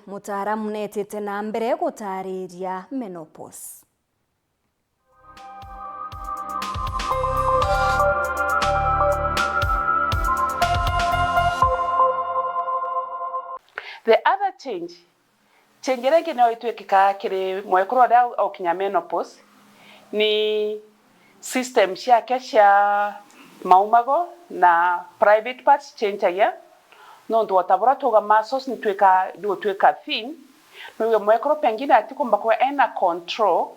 mutaaramu netete na mbere gutariria menopause. The other change rege no itwikika kiri mwekuru da au kinya menopause ni system ciake cia maumago na private parts change no ndo tabora toga masos ni tweka thin no mwekuru pengine atikomba kwa ena control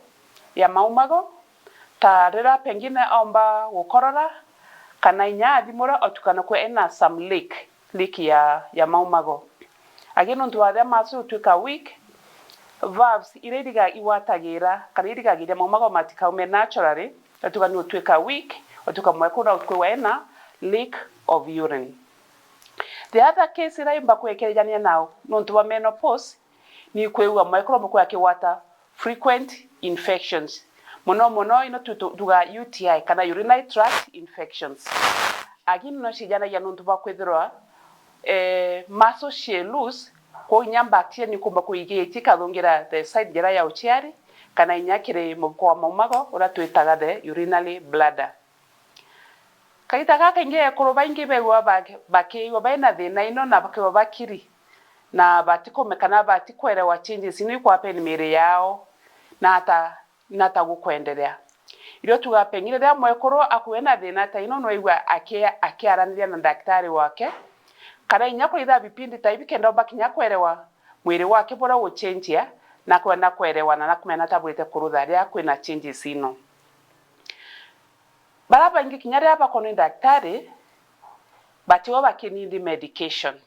ya maumago ta rira pengine omba gukorora kana inya thimura otukana kwa ena some leak ya maumago ageno ndo aria maso tweka weak valves irediga iwatagira kana irigagira maumago matikaume naturally otukana no tweka weak otuka mwekuru kwa ena leak of urine. The other case iraimba kwekerejania nao nontu wa menopause ni kwewa mwekuru kwa kiwata frequent infections mono ino tuga UTI kana urinary tract infections agin no shijana ya nontu ba kwethirwa maso she loose ko nyambaktia ni kumba kuigeti kathongira the side jera ya uchiari kana inyakire mukwa maumago ura twitaga the urinary bladder. Kaita kaka inge kuroba inge begwa bake baina thina ino na bake bakiri na batikomekana batikwerewa changes ni kwa peni mere yao na hata gukwendelea irio tugapengire ria mwekuru akuena thina ta ino no igwa akiaraniria na daktari wake kana inyako itha bipindi ta ibi kenda bakinya kwerewa mwiri wake bora wo change na kwenda kwerewa na kumena tabulete kurutha ria kwina changes ino. Baraba ingi kinyari hapa kono daktari batiwa bakinindi medication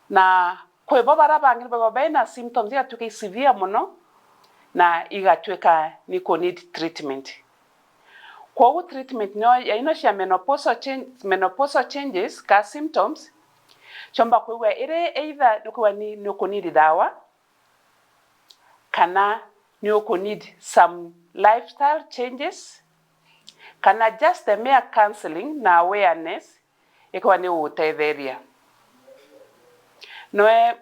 na kwebo baraba ngi baina symptoms ya tuke severe muno na igatweka niko need treatment. Kwa treatment no ya ino cia menopausal changes ka symptoms chomba kwewe ire either nuko need dawa kana nuko need some lifestyle changes kana just the mere counseling na awareness ikawa ni utetheria noe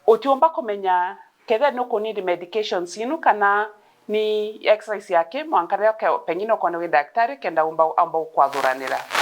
utiomba kumenya kethe nuko need medications inu kana ni exercise yake mwankaria pengine kwa daktari kenda amba ukwadhuranira.